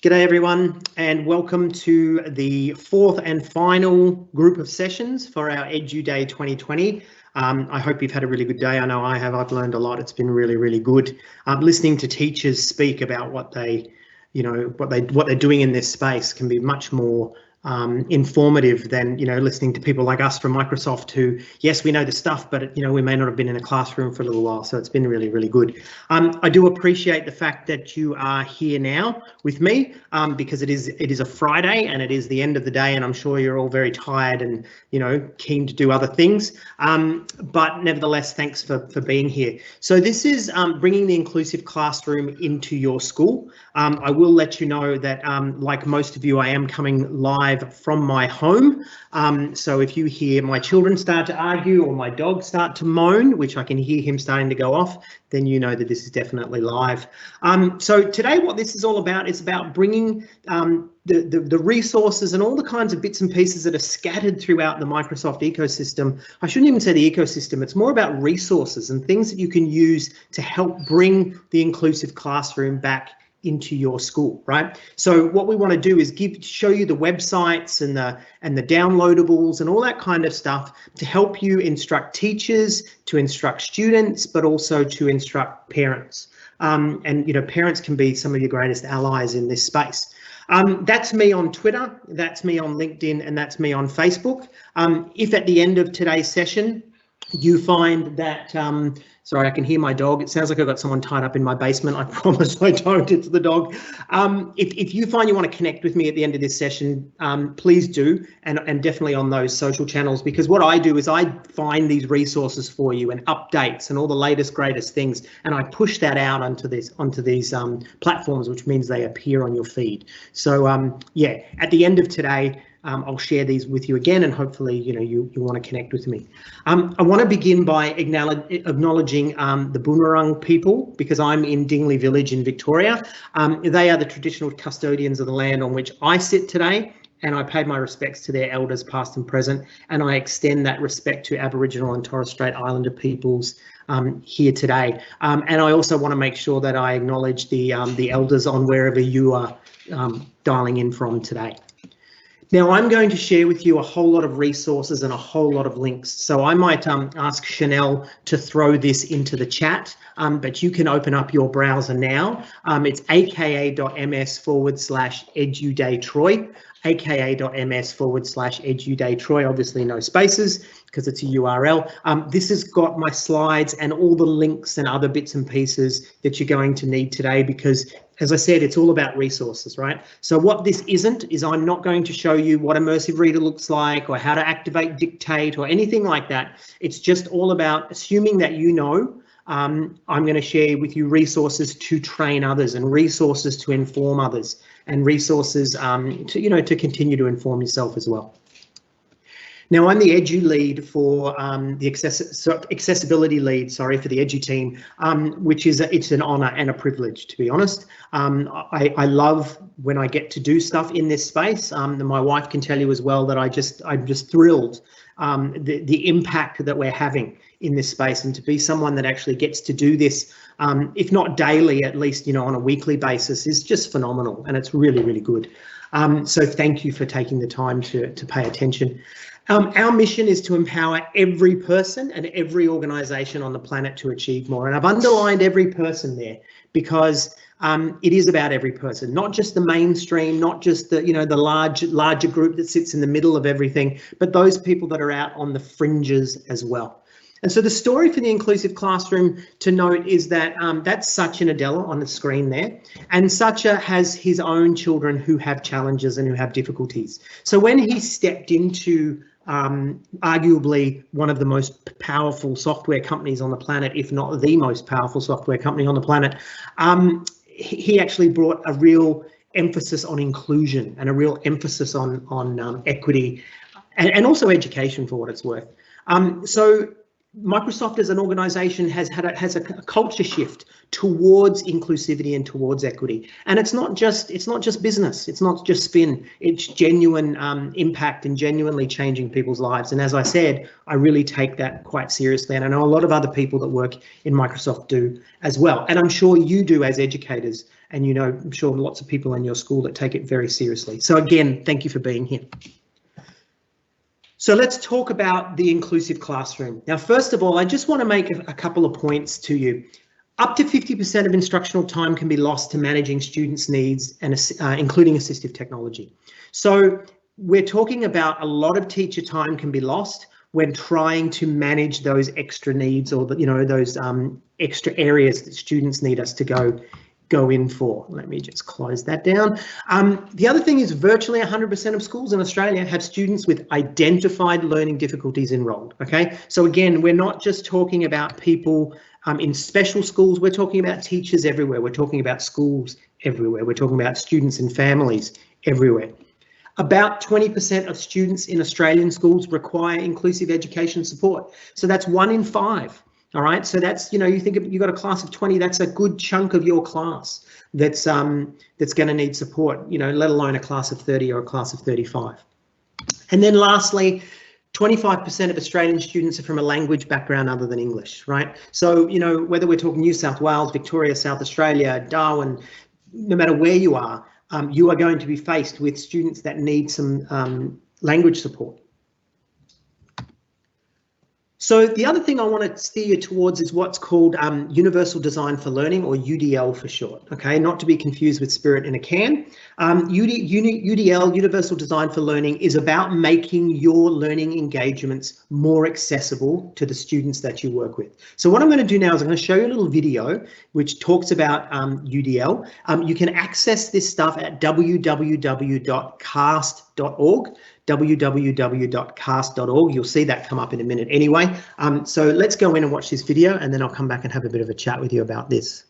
G'day everyone, and welcome to the fourth and final group of sessions for our EduDay 2020. I hope you've had a really good day. I know I have. I've learned a lot. It's been really, really good. Listening to teachers speak about what they're doing in this space can be much more informative than listening to people like us from Microsoft who, yes, we know the stuff, but we may not have been in a classroom for a little while. So it's been really, really good. I do appreciate the fact that you are here now with me because it is a Friday and it is the end of the day, and I'm sure you're all very tired and keen to do other things. But nevertheless, thanks for being here. So this is bringing the inclusive classroom into your school. I will let you know that like most of you, I am coming live from my home. So if you hear my children start to argue or my dog start to moan, which I can hear him starting to go off, then you know that this is definitely live. So today what this is all about is about bringing the resources and all the kinds of bits and pieces that are scattered throughout the Microsoft ecosystem. I shouldn't even say the ecosystem, it's more about resources and things that you can use to help bring the inclusive classroom back into your school, right? So what we want to do is show you the websites and the downloadables and all that kind of stuff to help you instruct teachers, to instruct students, but also to instruct parents. And parents can be some of your greatest allies in this space. That's me on Twitter, that's me on LinkedIn, and that's me on Facebook. If at the end of today's session you find that sorry, I can hear my dog. It sounds like I've got someone tied up in my basement. I promise I don't, it's the dog. If you find you want to connect with me at the end of this session, please do, and definitely on those social channels, because what I do is I find these resources for you and updates and all the latest, greatest things, and I push that out onto these platforms, which means they appear on your feed. So yeah, at the end of today, I'll share these with you again, and hopefully you want to connect with me. I want to begin by acknowledging the Boonwurrung people, because I'm in Dingley Village in Victoria. They are the traditional custodians of the land on which I sit today, and I pay my respects to their elders past and present, and I extend that respect to Aboriginal and Torres Strait Islander peoples here today. And I also want to make sure that I acknowledge the elders on wherever you are dialing in from today. Now, I'm going to share with you a whole lot of resources and a whole lot of links. So I might ask Chanel to throw this into the chat, but you can open up your browser now. It's aka.ms/edudaytroy, aka.ms/edudaytroy, obviously no spaces because it's a URL. This has got my slides and all the links and other bits and pieces that you're going to need today, because as I said, it's all about resources, right? So what this isn't is I'm not going to show you what Immersive Reader looks like or how to activate Dictate or anything like that. It's just all about assuming that I'm going to share with you resources to train others and resources to inform others and resources to continue to inform yourself as well. Now, I'm the Edu lead for the accessibility lead, sorry, for the Edu team, which is it's an honour and a privilege, to be honest. I love when I get to do stuff in this space. And my wife can tell you as well that I'm just thrilled the impact that we're having in this space, and to be someone that actually gets to do this, if not daily, at least on a weekly basis, is just phenomenal, and it's really, really good. So thank you for taking the time to pay attention. Our mission is to empower every person and every organisation on the planet to achieve more. And I've underlined every person there because it is about every person, not just the mainstream, not just the the larger group that sits in the middle of everything, but those people that are out on the fringes as well. And so the story for the inclusive classroom to note is that that's Sachin Adela on the screen there, and Sacha has his own children who have challenges and who have difficulties. So when he stepped into arguably one of the most powerful software companies on the planet, if not the most powerful software company on the planet, he actually brought a real emphasis on inclusion and a real emphasis on equity and also education, for what it's worth. So Microsoft as an organization has a culture shift towards inclusivity and towards equity, and it's not just business, it's not just spin, it's genuine impact and genuinely changing people's lives. And as I said, I really take that quite seriously, and I know a lot of other people that work in Microsoft do as well, and I'm sure you do as educators, and you know, I'm sure lots of people in your school that take it very seriously. So again, thank you for being here. So let's talk about the inclusive classroom. Now, first of all, I just want to make a couple of points to you. Up to 50% of instructional time can be lost to managing students' needs, and including assistive technology. So we're talking about a lot of teacher time can be lost when trying to manage those extra needs, or those extra areas that students need us to go in for. Let me just close that down. The other thing is virtually 100% of schools in Australia have students with identified learning difficulties enrolled. Okay, so again, we're not just talking about people in special schools, we're talking about teachers everywhere, we're talking about schools everywhere, we're talking about students and families everywhere. About 20% of students in Australian schools require inclusive education support. So that's 1 in 5. All right, so that's, you think you've got a class of 20, that's a good chunk of your class that's going to need support, let alone a class of 30 or a class of 35. And then lastly, 25% of Australian students are from a language background other than English, right? So, whether we're talking New South Wales, Victoria, South Australia, Darwin, no matter where you are going to be faced with students that need some language support. So the other thing I want to steer you towards is what's called Universal Design for Learning, or UDL for short, okay, not to be confused with Spirit in a Can. UDL, Universal Design for Learning, is about making your learning engagements more accessible to the students that you work with. So what I'm going to do now is I'm going to show you a little video which talks about UDL. You can access this stuff at www.cast.org. www.cast.org. You'll see that come up in a minute anyway. So let's go in and watch this video, and then I'll come back and have a bit of a chat with you about this.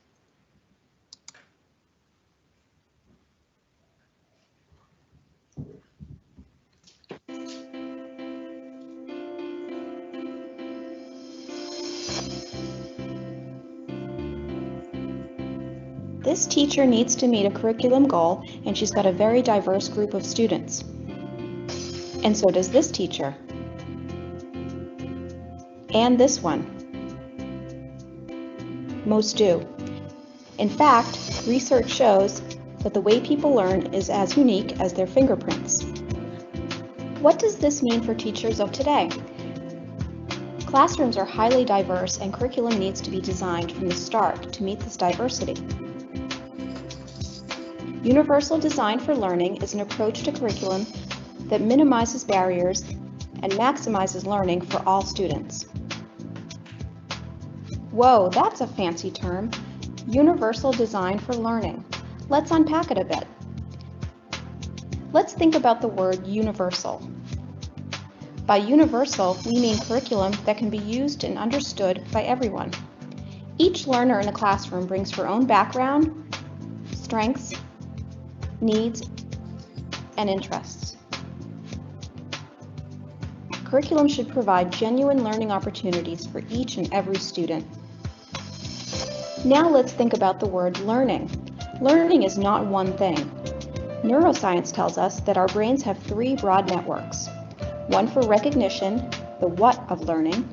This teacher needs to meet a curriculum goal, and she's got a very diverse group of students. And so does this teacher. And this one. Most do. In fact, research shows that the way people learn is as unique as their fingerprints. What does this mean for teachers of today? Classrooms are highly diverse, and curriculum needs to be designed from the start to meet this diversity. Universal Design for Learning is an approach to curriculum that minimizes barriers and maximizes learning for all students. Whoa, that's a fancy term. Universal Design for Learning. Let's unpack it a bit. Let's think about the word universal. By universal, we mean curriculum that can be used and understood by everyone. Each learner in the classroom brings her own background, strengths, needs, and interests. Curriculum should provide genuine learning opportunities for each and every student. Now let's think about the word learning. Learning is not one thing. Neuroscience tells us that our brains have 3 broad networks. One for recognition, the what of learning,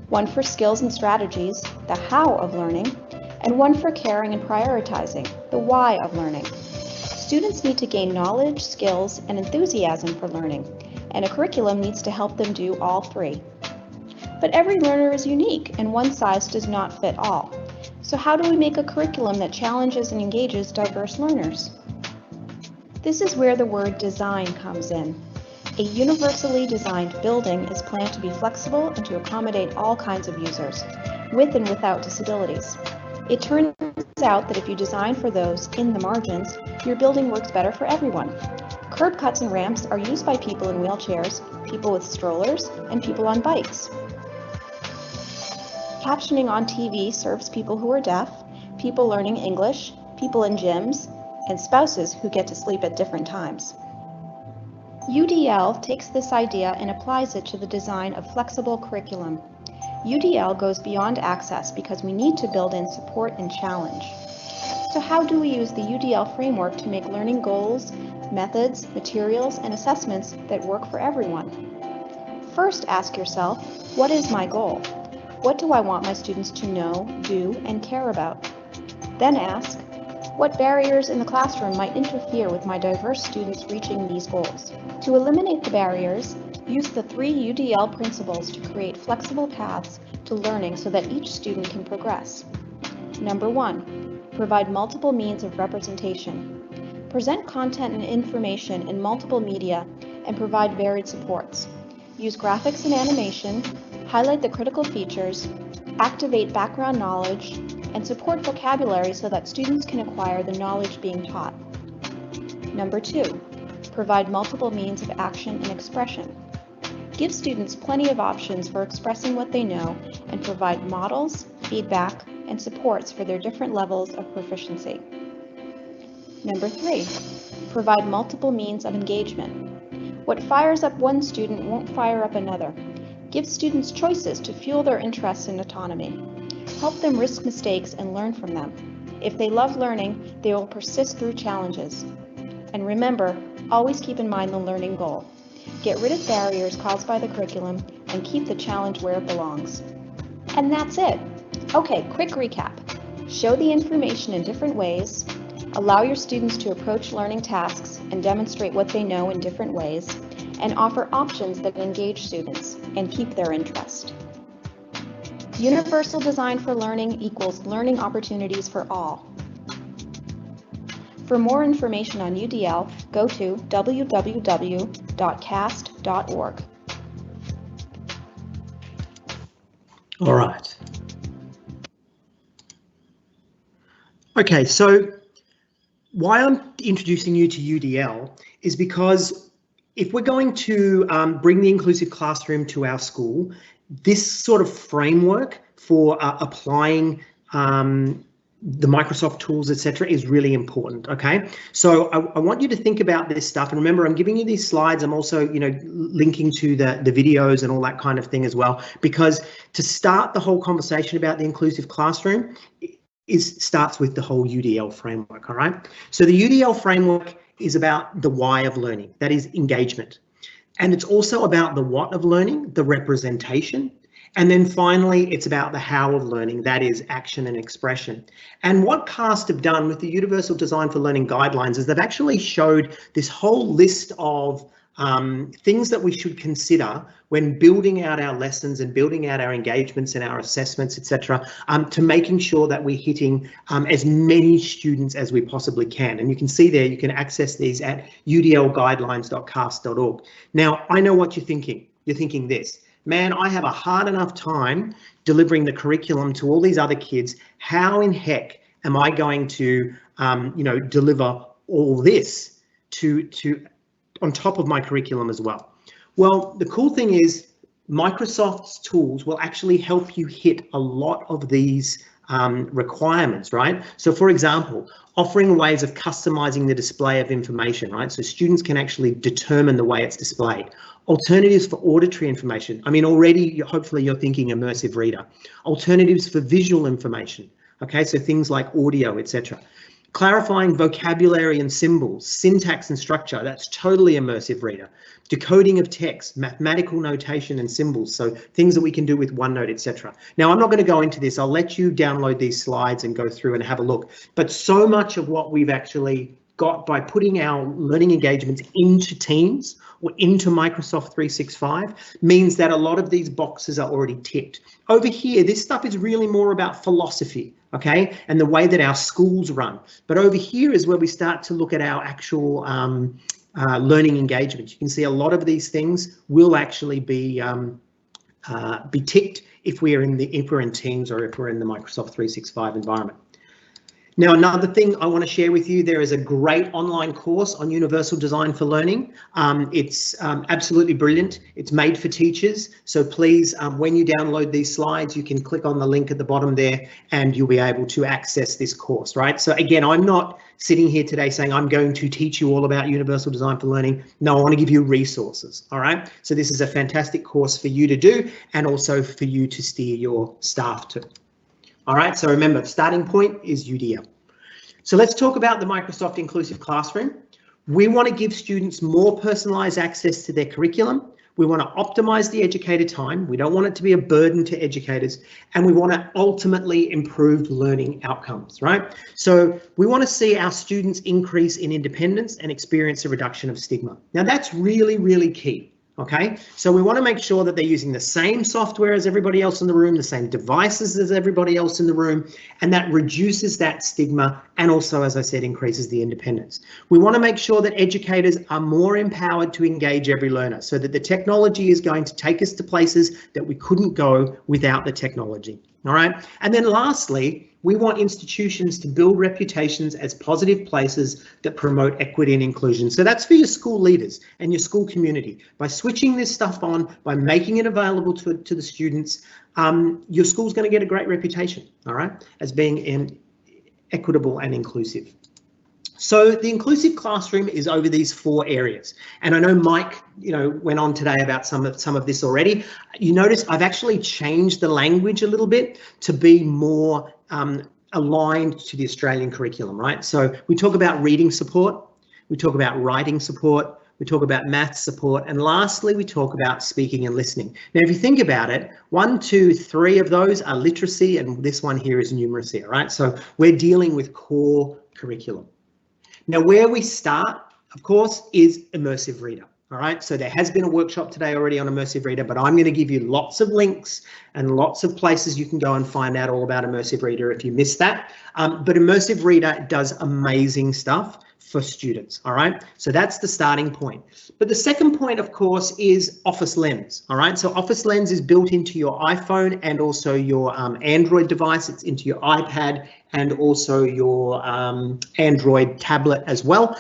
one for skills and strategies, the how of learning, and one for caring and prioritizing, the why of learning. Students need to gain knowledge, skills, and enthusiasm for learning, and a curriculum needs to help them do all 3. But every learner is unique, and one size does not fit all. So how do we make a curriculum that challenges and engages diverse learners? This is where the word design comes in. A universally designed building is planned to be flexible and to accommodate all kinds of users, with and without disabilities. It turns out that if you design for those in the margins, your building works better for everyone. Curb cuts and ramps are used by people in wheelchairs, people with strollers, and people on bikes. Captioning on TV serves people who are deaf, people learning English, people in gyms, and spouses who get to sleep at different times. UDL takes this idea and applies it to the design of flexible curriculum. UDL goes beyond access because we need to build in support and challenge. So how do we use the UDL framework to make learning goals, methods, materials, and assessments that work for everyone? First, ask yourself, what is my goal? What do I want my students to know, do, and care about? Then ask, what barriers in the classroom might interfere with my diverse students reaching these goals? To eliminate the barriers, use the 3 UDL principles to create flexible paths to learning so that each student can progress. Number 1, provide multiple means of representation. Present content and information in multiple media and provide varied supports. Use graphics and animation, highlight the critical features, activate background knowledge, and support vocabulary so that students can acquire the knowledge being taught. Number 2, provide multiple means of action and expression. Give students plenty of options for expressing what they know and provide models, feedback, and supports for their different levels of proficiency. Number 3, provide multiple means of engagement. What fires up one student won't fire up another. Give students choices to fuel their interests and autonomy. Help them risk mistakes and learn from them. If they love learning, they will persist through challenges. And remember, always keep in mind the learning goal. Get rid of barriers caused by the curriculum and keep the challenge where it belongs. And that's it. Okay, quick recap. Show the information in different ways, allow your students to approach learning tasks and demonstrate what they know in different ways, and offer options that engage students and keep their interest. Universal design for learning equals learning opportunities for all. For more information on UDL, go to www.cast.org. All right. Okay, so why I'm introducing you to UDL is because if we're going to bring the inclusive classroom to our school, this sort of framework for applying the Microsoft tools, etc., is really important. Okay, so I want you to think about this stuff, and remember, I'm giving you these slides. I'm also, linking to the videos and all that kind of thing as well, because to start the whole conversation about the inclusive classroom starts with the whole UDL framework. All right, so the UDL framework is about the why of learning, that is engagement, and it's also about the what of learning, the representation. And then finally, it's about the how of learning, that is action and expression. And what CAST have done with the Universal Design for Learning guidelines is they've actually showed this whole list of things that we should consider when building out our lessons and building out our engagements and our assessments, etc., to making sure that we're hitting as many students as we possibly can. And you can see there, you can access these at udlguidelines.cast.org. Now, I know what you're thinking. You're thinking this. Man, I have a hard enough time delivering the curriculum to all these other kids. How in heck am I going to, deliver all this to on top of my curriculum as well? Well, the cool thing is Microsoft's tools will actually help you hit a lot of these requirements, right? So for example, offering ways of customizing the display of information, right? So students can actually determine the way it's displayed. Alternatives for auditory information. I mean, already, hopefully you're thinking immersive reader. Alternatives for visual information. Okay, so things like audio, etc. Clarifying vocabulary and symbols, syntax and structure, that's totally immersive reader. Decoding of text, mathematical notation and symbols, so things that we can do with OneNote, etc. Now, I'm not going to go into this. I'll let you download these slides and go through and have a look. But so much of what we've actually got by putting our learning engagements into Teams or into Microsoft 365 means that a lot of these boxes are already ticked. Over here, this stuff is really more about philosophy, okay, and the way that our schools run. But over here is where we start to look at our actual learning engagements. You can see a lot of these things will actually be ticked if we're in Teams or if we're in the Microsoft 365 environment. Now, another thing I want to share with you, there is a great online course on Universal Design for Learning. It's absolutely brilliant. It's made for teachers. So please, when you download these slides, you can click on the link at the bottom there and you'll be able to access this course, right? So again, I'm not sitting here today saying I'm going to teach you all about Universal Design for Learning. No, I want to give you resources, all right? So this is a fantastic course for you to do and also for you to steer your staff to. All right, so remember, the starting point is UDL. So let's talk about the Microsoft Inclusive Classroom. We want to give students more personalised access to their curriculum. We want to optimise the educator time. We don't want it to be a burden to educators, and we want to ultimately improve learning outcomes, right? So we want to see our students increase in independence and experience a reduction of stigma. Now that's really, really key. Okay, so we want to make sure that they're using the same software as everybody else in the room, the same devices as everybody else in the room, and that reduces that stigma and also, as I said, increases the independence. We want to make sure that educators are more empowered to engage every learner so that the technology is going to take us to places that we couldn't go without the technology. All right, and then lastly, we want institutions to build reputations as positive places that promote equity and inclusion. So that's for your school leaders and your school community. By switching this stuff on, by making it available to the students, your school's going to get a great reputation, all right, as being equitable and inclusive. So the inclusive classroom is over these 4 areas, and I know Mike, went on today about some of this already. You notice I've actually changed the language a little bit to be more aligned to the Australian curriculum, right? So we talk about reading support, we talk about writing support, we talk about maths support, and lastly, we talk about speaking and listening. Now, if you think about it, 1, 2, 3 of those are literacy, and this one here is numeracy, all right? So we're dealing with core curriculum. Now, where we start, of course, is Immersive Reader. All right, so there has been a workshop today already on Immersive Reader, but I'm going to give you lots of links and lots of places you can go and find out all about Immersive Reader if you missed that. But Immersive Reader does amazing stuff for students. All right, so that's the starting point. But the second point, of course, is Office Lens. All right, so Office Lens is built into your iPhone and also your Android device. It's into your iPad and also your Android tablet as well.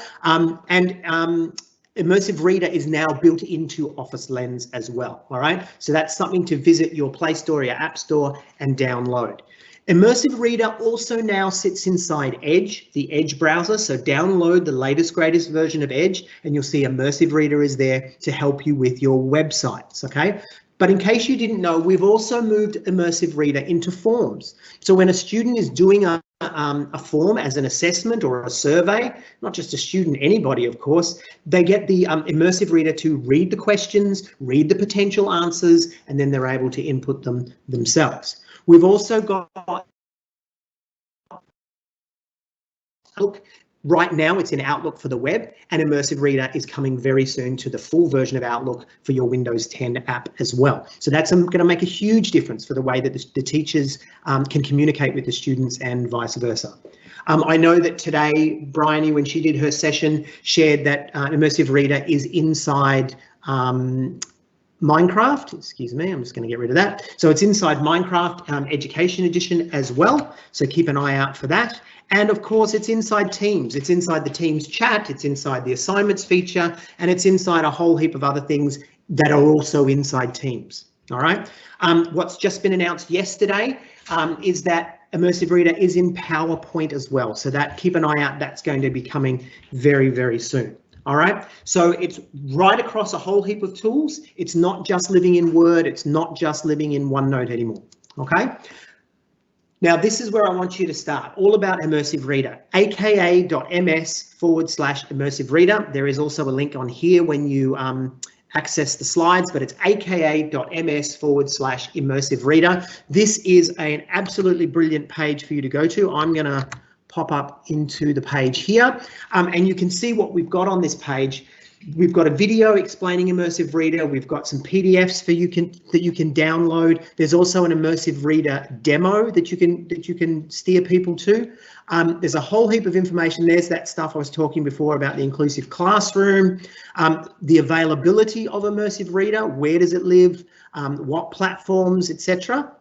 Immersive Reader is now built into Office Lens as well, all right? So that's something to visit your Play Store, your App Store, and download. Immersive Reader also now sits inside Edge, the Edge browser, so download the latest, greatest version of Edge, and you'll see Immersive Reader is there to help you with your websites, okay? But in case you didn't know, we've also moved Immersive Reader into forms. So when a student is doing a form as an assessment or a survey, not just a student, anybody, of course, they get the Immersive Reader to read the questions, read the potential answers, and then they're able to input them themselves. We've also got right now, it's in Outlook for the web, and Immersive Reader is coming very soon to the full version of Outlook for your Windows 10 app as well. So that's going to make a huge difference for the way that the teachers can communicate with the students and vice versa. I know that today, Bryony, when she did her session, shared that Immersive Reader is inside Minecraft, excuse me, I'm just going to get rid of that. So it's inside Minecraft Education Edition as well, so keep an eye out for that. And of course, it's inside Teams. It's inside the Teams chat, it's inside the assignments feature, and it's inside a whole heap of other things that are also inside Teams. All right. What's just been announced yesterday is that Immersive Reader is in PowerPoint as well. So that keep an eye out. That's going to be coming very, very soon. All right. So it's right across a whole heap of tools. It's not just living in Word. It's not just living in OneNote anymore. OK. Now, this is where I want you to start, all about Immersive Reader, aka.ms/Immersive Reader. There is also a link on here when you access the slides, but it's aka.ms/Immersive Reader. This is an absolutely brilliant page for you to go to. I'm going to pop up into the page here, and you can see what we've got on this page. We've got a video explaining Immersive Reader. We've got some PDFs that you can download. There's also an Immersive Reader demo that you can steer people to. There's a whole heap of information. There's that stuff I was talking before about the inclusive classroom, the availability of Immersive Reader. Where does it live? What platforms, etc.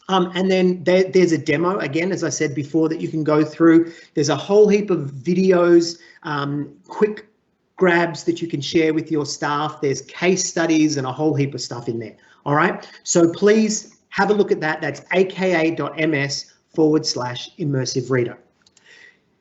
And then there's a demo, again, as I said before, that you can go through. There's a whole heap of videos, quick grabs that you can share with your staff. There's case studies and a whole heap of stuff in there. All right, so please have a look at that. That's aka.ms/immersive reader.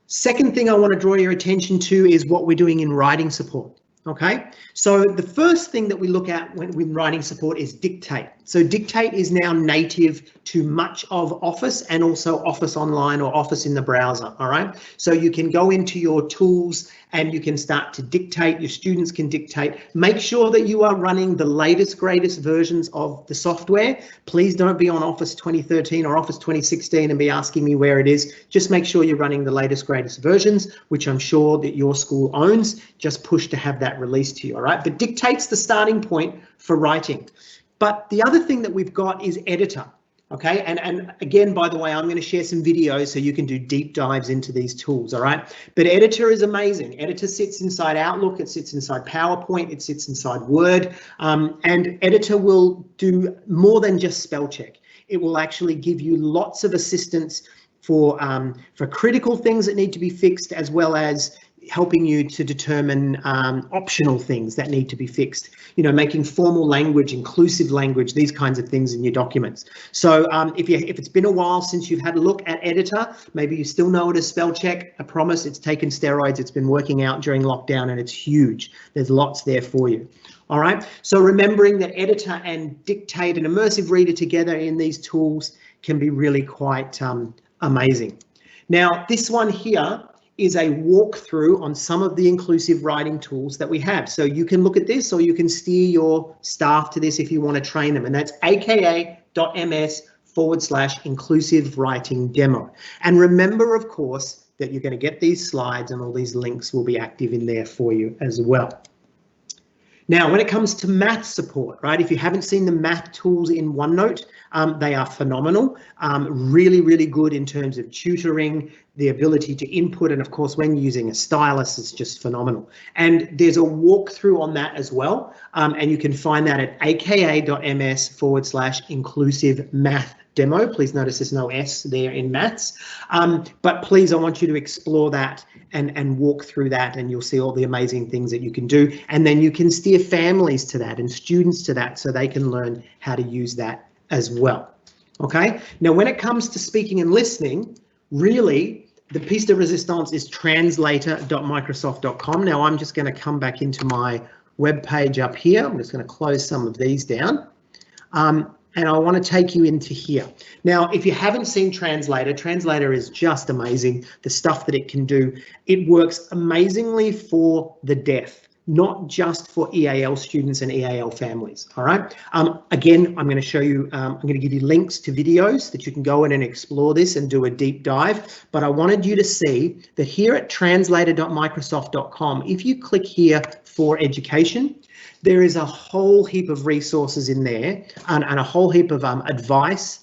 Second thing I want to draw your attention to is what we're doing in writing support. Okay, so the first thing that we look at when writing support is Dictate. So Dictate is now native to much of Office and also Office Online or Office in the browser. All right, so you can go into your tools and you can start to dictate. Your students can dictate. Make sure that you are running the latest, greatest versions of the software. Please don't be on Office 2013 or Office 2016 and be asking me where it is. Just make sure you're running the latest, greatest versions, which I'm sure that your school owns. Just push to have that released to you. All right, but Dictate's the starting point for writing. But the other thing that we've got is Editor. Okay, and again, by the way, I'm going to share some videos so you can do deep dives into these tools. All right, but Editor is amazing. Editor sits inside Outlook, it sits inside PowerPoint, it sits inside Word, and Editor will do more than just spell check. It will actually give you lots of assistance for critical things that need to be fixed, as well as helping you to determine optional things that need to be fixed, you know, making formal language, inclusive language, these kinds of things in your documents. So if it's been a while since you've had a look at Editor, maybe you still know it as spell check, I promise it's taken steroids, it's been working out during lockdown and it's huge. There's lots there for you. All right, so remembering that Editor and Dictate and Immersive Reader together in these tools can be really quite amazing. Now, this one here is a walkthrough on some of the inclusive writing tools that we have. So you can look at this or you can steer your staff to this if you want to train them, and that's aka.ms/inclusive writing demo. And remember, of course, that you're going to get these slides and all these links will be active in there for you as well. Now, when it comes to math support, right, if you haven't seen the math tools in OneNote, they are phenomenal, really, really good in terms of tutoring, the ability to input, and of course, when using a stylus, it's just phenomenal. And there's a walkthrough on that as well, and you can find that at aka.ms/inclusive math demo. Please notice there's no S there in maths, but please, I want you to explore that and walk through that, and you'll see all the amazing things that you can do, and then you can steer families to that and students to that so they can learn how to use that as well. Okay, now when it comes to speaking and listening, really the piece de resistance is translator.microsoft.com. Now I'm just going to come back into my web page up here. I'm just going to close some of these down. And I want to take you into here. Now, if you haven't seen Translator, Translator is just amazing. The stuff that it can do, it works amazingly for the deaf, not just for EAL students and EAL families. All right. Again, I'm going to show you, I'm going to give you links to videos that you can go in and explore this and do a deep dive. But I wanted you to see that here at translator.microsoft.com, if you click here for education, there is a whole heap of resources in there and a whole heap of advice,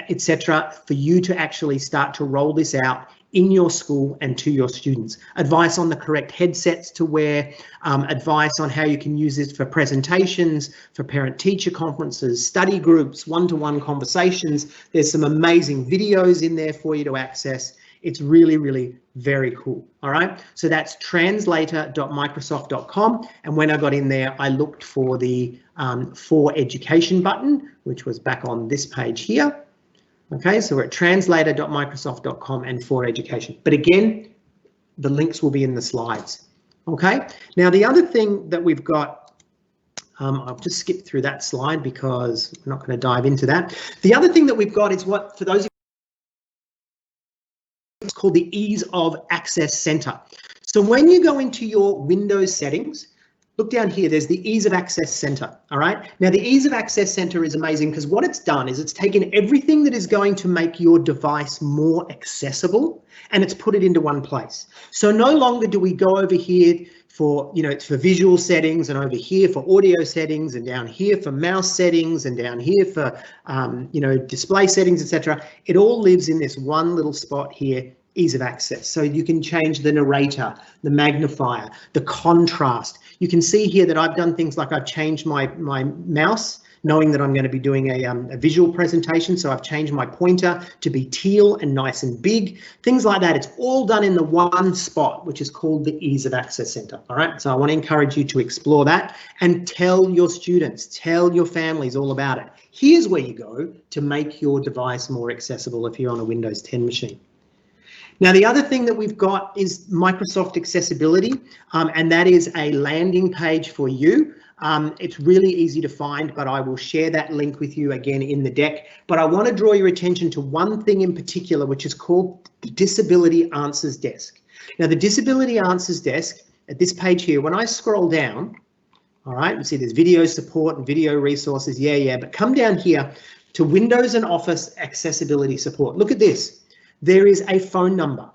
etc., for you to actually start to roll this out in your school and to your students. Advice on the correct headsets to wear, advice on how you can use this for presentations, for parent-teacher conferences, study groups, one-to-one conversations. There's some amazing videos in there for you to access. It's really, really very cool. All right, so that's translator.microsoft.com. And when I got in there, I looked for the For Education button, which was back on this page here. Okay, so we're at translator.microsoft.com and For Education. But again, the links will be in the slides. Okay, now the other thing that we've got, I'll just skip through that slide because we're not going to dive into that. The other thing that we've got is what, for those of you, it's called the Ease of Access Center. So when you go into your Windows settings, look down here, there's the Ease of Access Center. All right. Now the Ease of Access Center is amazing because what it's done is it's taken everything that is going to make your device more accessible and it's put it into one place. So no longer do we go over here for, you know, it's for visual settings and over here for audio settings and down here for mouse settings and down here for, you know, display settings, etc. It all lives in this one little spot here, Ease of Access. So you can change the narrator, the magnifier, the contrast. You can see here that I've done things like I've changed my mouse knowing that I'm going to be doing a visual presentation. So I've changed my pointer to be teal and nice and big, things like that. It's all done in the one spot, which is called the Ease of Access Center. All right, so I want to encourage you to explore that and tell your students, tell your families all about it. Here's where you go to make your device more accessible if you're on a Windows 10 machine. Now, the other thing that we've got is Microsoft Accessibility, and that is a landing page for you. It's really easy to find, but I will share that link with you again in the deck. But I want to draw your attention to one thing in particular, which is called the Disability Answers Desk. Now, the Disability Answers Desk at this page here, when I scroll down, all right, you see there's video support and video resources, but come down here to Windows and Office Accessibility Support. Look at this. There is a phone number,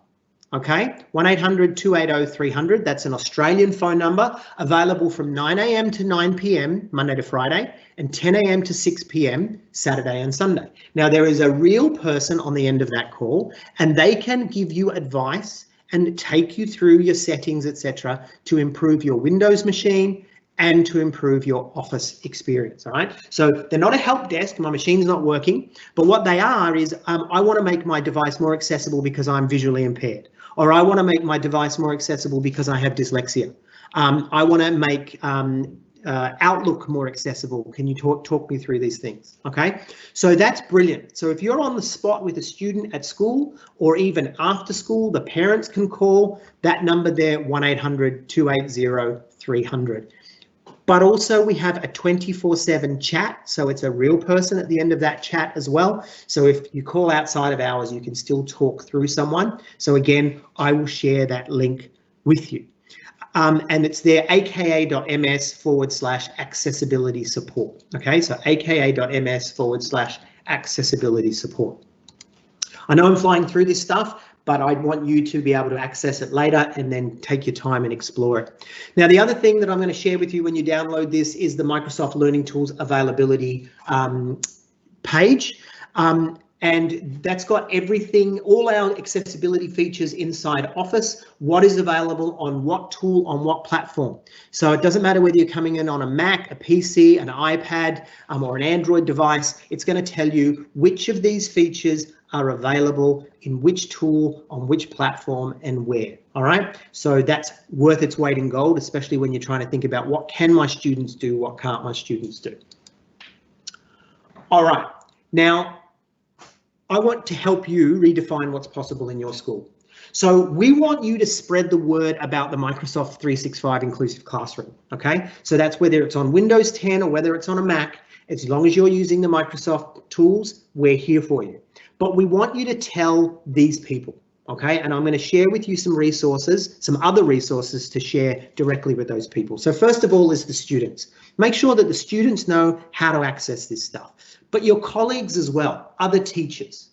okay, 1-800-280-300. That's an Australian phone number available from 9 a.m. to 9 p.m. Monday to Friday and 10 a.m. to 6 p.m. Saturday and Sunday. Now, there is a real person on the end of that call, and they can give you advice and take you through your settings, etc., to improve your Windows machine and to improve your Office experience, all right? So they're not a help desk, my machine's not working, but what they are is I want to make my device more accessible because I'm visually impaired, or I want to make my device more accessible because I have dyslexia. I want to make Outlook more accessible. Can you talk me through these things? Okay, so that's brilliant. So if you're on the spot with a student at school or even after school, the parents can call that number there, 1-800-280-300. But also we have a 24/7 chat, so it's a real person at the end of that chat as well. So if you call outside of hours, you can still talk through someone. So again, I will share that link with you. And it's there, aka.ms/accessibility support. Okay, so aka.ms/accessibility support. I know I'm flying through this stuff, but I want you to be able to access it later and then take your time and explore it. Now, the other thing that I'm going to share with you when you download this is the Microsoft Learning Tools availability page. And that's got everything, all our accessibility features inside Office, what is available on what tool, on what platform. So it doesn't matter whether you're coming in on a Mac, a PC, an iPad, or an Android device, it's going to tell you which of these features are available in which tool, on which platform, and where. All right, so that's worth its weight in gold, especially when you're trying to think about what can my students do, what can't my students do. All right, now, I want to help you redefine what's possible in your school. So we want you to spread the word about the Microsoft 365 Inclusive Classroom, okay? So that's whether it's on Windows 10 or whether it's on a Mac, as long as you're using the Microsoft tools, we're here for you. But we want you to tell these people, okay? And I'm going to share with you some resources, some other resources to share directly with those people. So first of all is the students. Make sure that the students know how to access this stuff, but your colleagues as well, other teachers,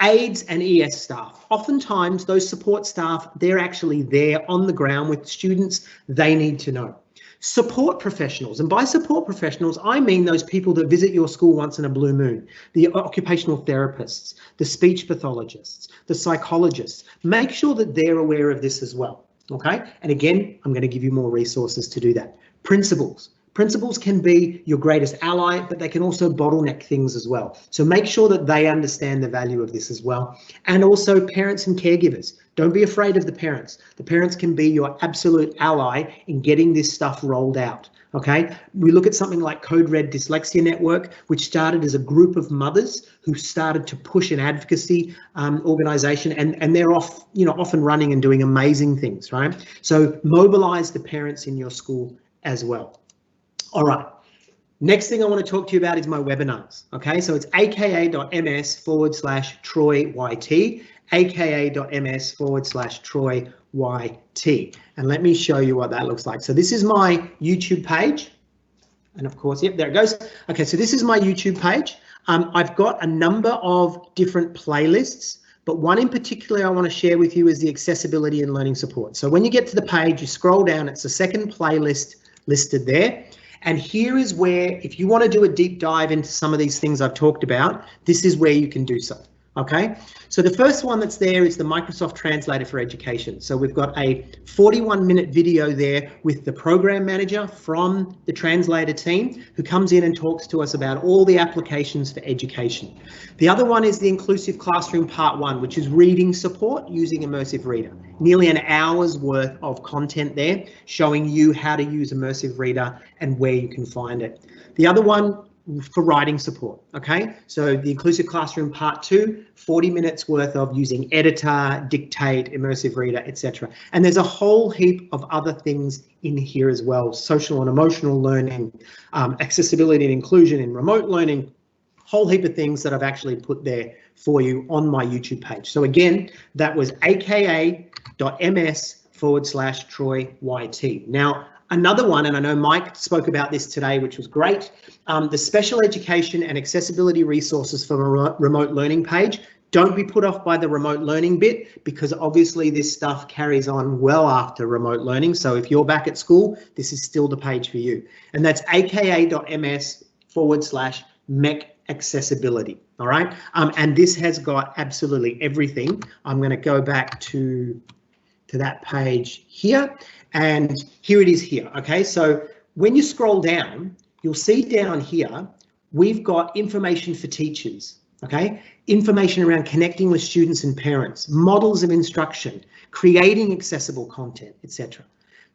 aides and ES staff. Oftentimes those support staff, they're actually there on the ground with students. They need to know. Support professionals, and by support professionals, I mean those people that visit your school once in a blue moon, the occupational therapists, the speech pathologists, the psychologists. Make sure that they're aware of this as well, okay? And again, I'm going to give you more resources to do that. Principals. Principals can be your greatest ally, but they can also bottleneck things as well. So make sure that they understand the value of this as well. And also parents and caregivers. Don't be afraid of the parents. The parents can be your absolute ally in getting this stuff rolled out. Okay, we look at something like Code Red Dyslexia Network, which started as a group of mothers who started to push an advocacy organisation, and they're off and running and doing amazing things, right? So mobilise the parents in your school as well. All right, next thing I want to talk to you about is my webinars. Okay, so it's aka.ms/TroyYT, aka.ms/TroyYT. And let me show you what that looks like. So this is my YouTube page. And of course, yep, there it goes. Okay, so this is my YouTube page. I've got a number of different playlists, but one in particular I want to share with you is the accessibility and learning support. So when you get to the page, you scroll down, it's the second playlist listed there. And here is where, if you want to do a deep dive into some of these things I've talked about, this is where you can do so. Okay, so the first one that's there is the Microsoft Translator for Education. So we've got a 41-minute video there with the program manager from the translator team who comes in and talks to us about all the applications for education. The other one is the Inclusive Classroom Part 1, which is reading support using Immersive Reader. Nearly an hour's worth of content there showing you how to use Immersive Reader and where you can find it. The other one for writing support. Okay, so the Inclusive Classroom Part 2, 40 minutes worth of using Editor, Dictate, Immersive Reader, etc. And there's a whole heap of other things in here as well: social and emotional learning, accessibility and inclusion in remote learning, whole heap of things that I've actually put there for you on my YouTube page. So again, that was aka.ms/TroyYT. Now, another one, and I know Mike spoke about this today, which was great, the special education and accessibility resources for remote learning page. Don't be put off by the remote learning bit, because obviously this stuff carries on well after remote learning. So if you're back at school, this is still the page for you. And that's aka.ms/MEC accessibility. All right. And this has got absolutely everything. I'm going to go back to that page here, and here it is here. Okay, so when you scroll down, you'll see down here we've got information for teachers. Okay, information around connecting with students and parents, models of instruction, creating accessible content, etc.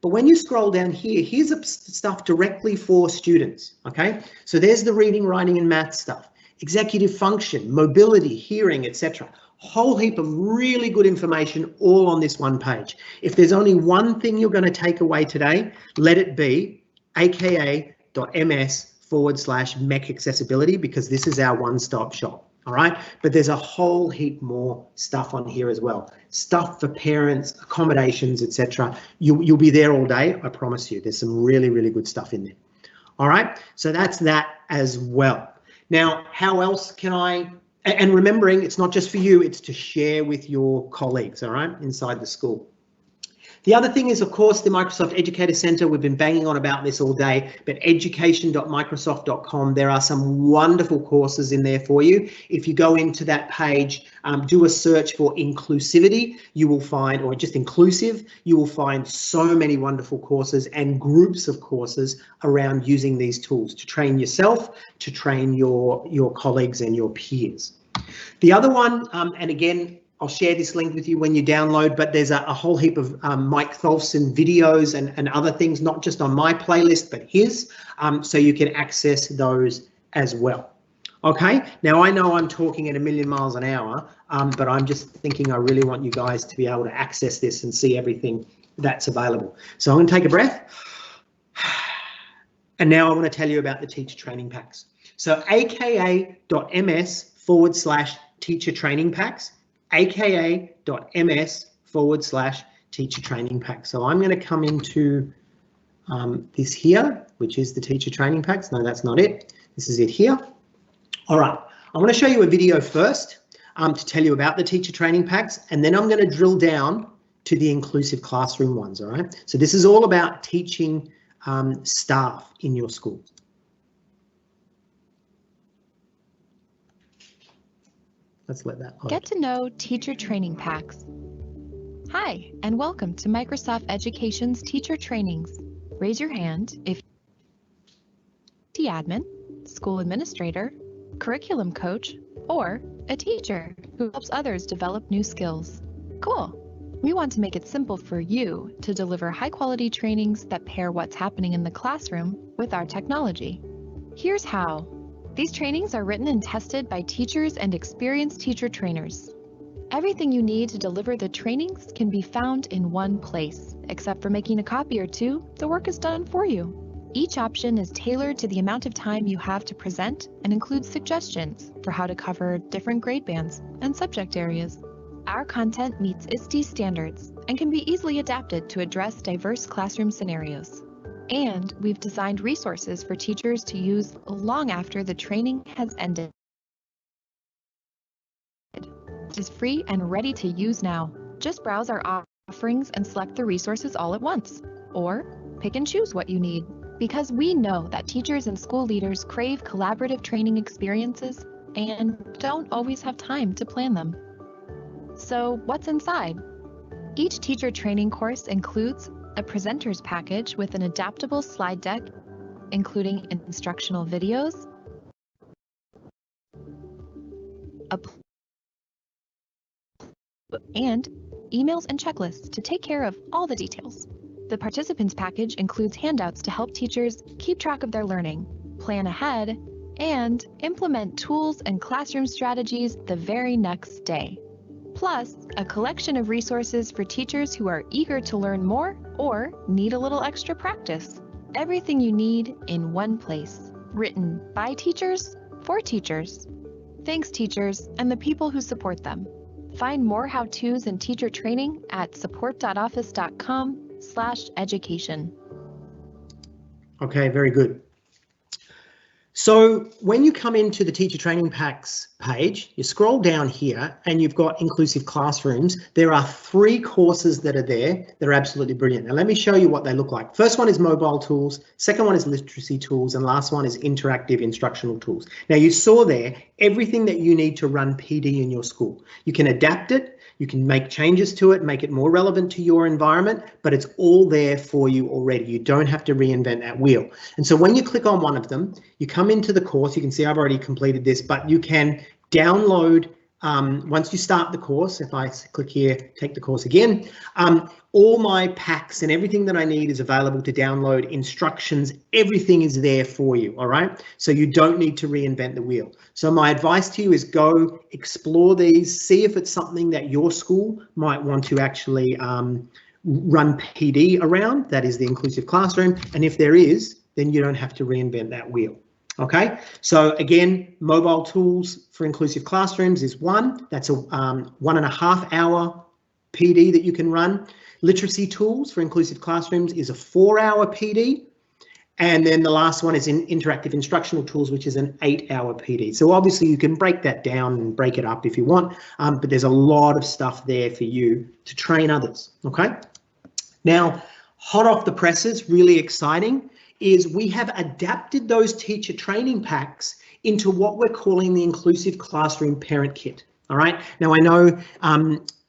But when you scroll down here, here's stuff directly for students. Okay, so there's the reading, writing and math stuff, executive function, mobility, hearing, etc. Whole heap of really good information all on this one page. If there's only one thing you're going to take away today, let it be aka.ms/MEC accessibility, because this is our one-stop shop. All right, but there's a whole heap more stuff on here as well. Stuff for parents, accommodations, etc. You'll be there all day, I promise you. There's some really, really good stuff in there. All right, so that's that as well. Now, how else can I, and remembering it's not just for you, it's to share with your colleagues, all right, inside the school. The other thing is, of course, the Microsoft Educator Center. We've been banging on about this all day, but education.microsoft.com, there are some wonderful courses in there for you. If you go into that page, do a search for inclusivity, you will find, or just inclusive, you will find so many wonderful courses and groups of courses around using these tools to train yourself, to train your colleagues and your peers. The other one, and again, I'll share this link with you when you download, but there's a whole heap of Mike Tholfsen videos and other things, not just on my playlist, but his, so you can access those as well. Okay, now I know I'm talking at a million miles an hour, but I'm just thinking I really want you guys to be able to access this and see everything that's available. So I'm going to take a breath. And now I want to tell you about the teacher training packs. So aka.ms/teacher training packs. aka.ms/teacher training pack. So I'm going to come into this here, which is the teacher training packs. No, that's not it. This is it here. All right, I want to show you a video first to tell you about the teacher training packs, and then I'm going to drill down to the inclusive classroom ones. All right, so this is all about teaching staff in your school. Let's let that load. Get to know teacher training packs. Hi, and welcome to Microsoft Education's teacher trainings. Raise your hand if you're an admin, school administrator, curriculum coach, or a teacher who helps others develop new skills. Cool. We want to make it simple for you to deliver high-quality trainings that pair what's happening in the classroom with our technology. Here's how. These trainings are written and tested by teachers and experienced teacher trainers. Everything you need to deliver the trainings can be found in one place. Except for making a copy or two, the work is done for you. Each option is tailored to the amount of time you have to present and includes suggestions for how to cover different grade bands and subject areas. Our content meets ISTE standards and can be easily adapted to address diverse classroom scenarios. And we've designed resources for teachers to use long after the training has ended. It is free and ready to use now. Just browse our offerings and select the resources all at once, or pick and choose what you need. Because we know that teachers and school leaders crave collaborative training experiences, and don't always have time to plan them. So what's inside? Each teacher training course includes a presenter's package with an adaptable slide deck, including instructional videos, and emails and checklists to take care of all the details. The participants package includes handouts to help teachers keep track of their learning, plan ahead, and implement tools and classroom strategies the very next day. Plus, a collection of resources for teachers who are eager to learn more or need a little extra practice. Everything you need in one place, written by teachers for teachers. Thanks, teachers, and the people who support them. Find more how-tos and teacher training at support.office.com/education. Okay, very good. So when you come into the teacher training packs page, you scroll down here and you've got inclusive classrooms. There are 3 courses that are there that are absolutely brilliant. Now let me show you what they look like. First one is mobile tools, second one is literacy tools, and last one is interactive instructional tools. Now you saw there everything that you need to run PD in your school. You can adapt it, you can make changes to it, make it more relevant to your environment, but it's all there for you already. You don't have to reinvent that wheel. And so when you click on one of them, you come into the course, you can see I've already completed this, but you can download, once you start the course, if I click here, take the course again, all my packs and everything that I need is available to download, instructions, everything is there for you, all right? So you don't need to reinvent the wheel. So my advice to you is go explore these, see if it's something that your school might want to actually run PD around, that is the inclusive classroom, and if there is, then you don't have to reinvent that wheel. Okay, so again, mobile tools for inclusive classrooms is one. That's a 1.5 hour PD that you can run. Literacy tools for inclusive classrooms is a 4-hour PD. And then the last one is in interactive instructional tools, which is an 8-hour PD. So obviously you can break that down and break it up if you want, but there's a lot of stuff there for you to train others. Okay, now hot off the presses, really exciting, is we have adapted those teacher training packs into what we're calling the Inclusive Classroom Parent Kit. All right. Now I know,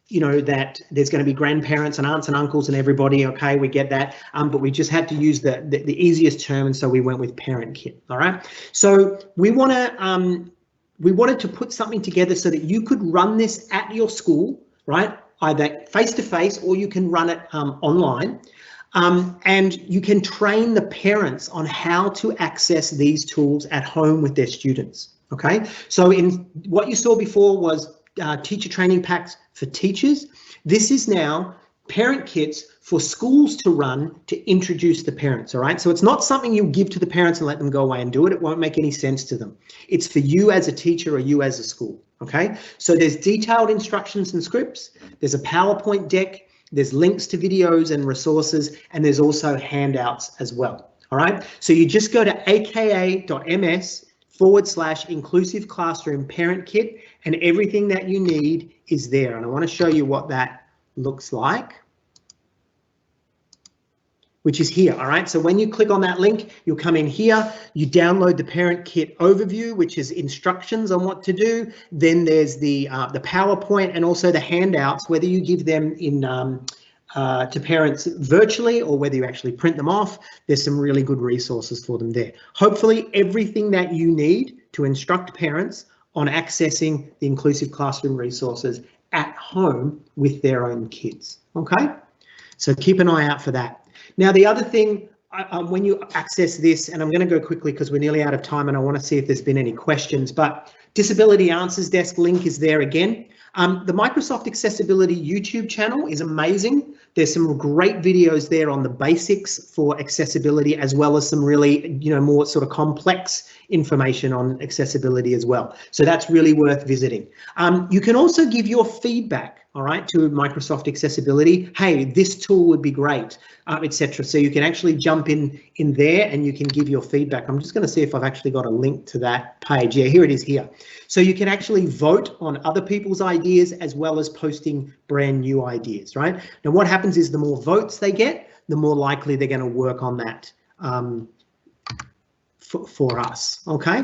you know, that there's going to be grandparents and aunts and uncles and everybody. Okay, we get that. But we just had to use the easiest term, and so we went with Parent Kit. All right. So we wanted to put something together so that you could run this at your school, right? Either face to face or you can run it online. And you can train the parents on how to access these tools at home with their students. Okay, so in what you saw before was teacher training packs for teachers. This is now parent kits for schools to run to introduce the parents. All right, so it's not something you give to the parents and let them go away and do it. It won't make any sense to them. It's for you as a teacher or you as a school. Okay, so there's detailed instructions and scripts. There's a PowerPoint deck. There's links to videos and resources, and there's also handouts as well. All right, so you just go to aka.ms/inclusive classroom parent kit, and everything that you need is there. And I want to show you what that looks like, which is here. All right, so when you click on that link, you'll come in here, you download the parent kit overview, which is instructions on what to do. Then there's the PowerPoint and also the handouts, whether you give them in to parents virtually or whether you actually print them off. There's some really good resources for them there. Hopefully everything that you need to instruct parents on accessing the inclusive classroom resources at home with their own kids. Okay, so keep an eye out for that. Now, the other thing, when you access this, and I'm going to go quickly because we're nearly out of time and I want to see if there's been any questions, but Disability Answers Desk link is there again. The Microsoft Accessibility YouTube channel is amazing. There's some great videos there on the basics for accessibility, as well as some really, you know, more sort of complex information on accessibility as well. So that's really worth visiting. You can also give your feedback, all right, to Microsoft Accessibility. Hey, this tool would be great, etc. So you can actually jump in there and you can give your feedback. I'm just going to see if I've actually got a link to that page. Yeah, here it is here. So you can actually vote on other people's ideas as well as posting brand new ideas, right? Now what happens is the more votes they get, the more likely they're going to work on that for us, okay?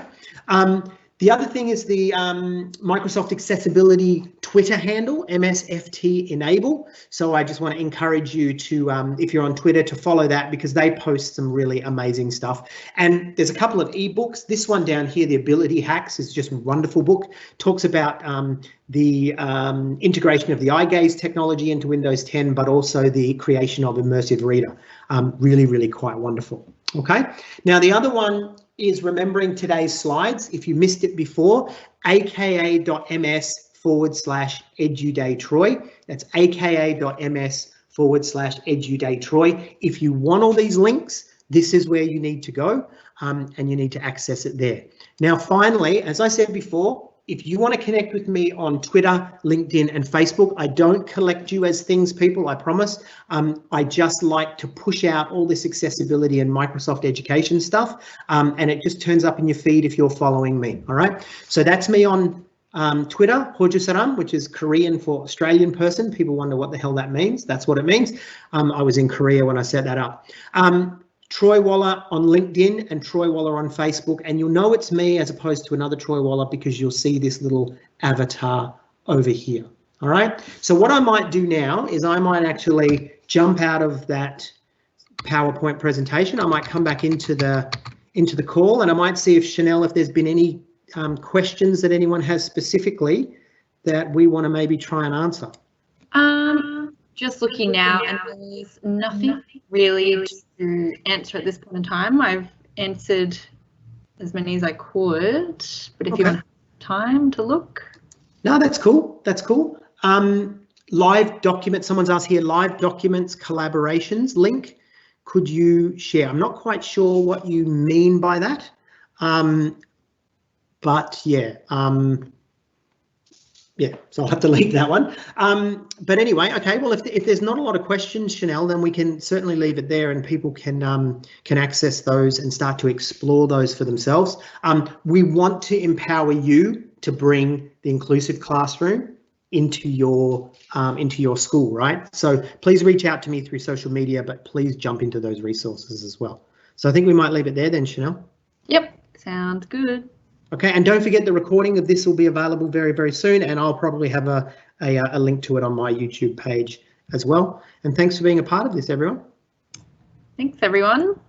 The other thing is the Microsoft Accessibility Twitter handle, MSFT Enable. So I just want to encourage you to, if you're on Twitter, to follow that because they post some really amazing stuff. And there's a couple of ebooks. This one down here, The Ability Hacks, is just a wonderful book. Talks about the integration of the eye gaze technology into Windows 10, but also the creation of Immersive Reader. Really, really quite wonderful. Okay. Now, the other one is remembering today's slides. If you missed it before, aka.ms/EduDay Troy. That's aka.ms/EduDay Troy. If you want all these links, this is where you need to go and you need to access it there. Now, finally, as I said before, if you want to connect with me on Twitter, LinkedIn and Facebook, I don't collect you as things people, I promise. I just like to push out all this accessibility and Microsoft education stuff, and it just turns up in your feed if you're following me, all right? So that's me on Twitter, Hojusaram, which is Korean for Australian person. People wonder what the hell that means. That's what it means. I was in Korea when I set that up. Troy Waller on LinkedIn and Troy Waller on Facebook, and you'll know it's me as opposed to another Troy Waller because you'll see this little avatar over here. All right, so what I might do now is I might actually jump out of that PowerPoint presentation. I might come back into the call, and I might see if Chanel, if there's been any questions that anyone has specifically that we want to maybe try and answer. Just looking now, and there's nothing really to answer at this point in time. I've answered as many as I could, but if you want time to look. No, that's cool. That's cool. Live documents, someone's asked here, live documents, collaborations link. Could you share? I'm not quite sure what you mean by that. But yeah. Yeah, so I'll have to leave that one. But anyway, okay, well, if there's not a lot of questions, Chanel, then we can certainly leave it there and people can access those and start to explore those for themselves. We want to empower you to bring the inclusive classroom into your school, right? So please reach out to me through social media, but please jump into those resources as well. So I think we might leave it there then, Chanel. Yep, sounds good. Okay, and don't forget the recording of this will be available very, very soon, and I'll probably have a link to it on my YouTube page as well. And thanks for being a part of this, everyone. Thanks, everyone.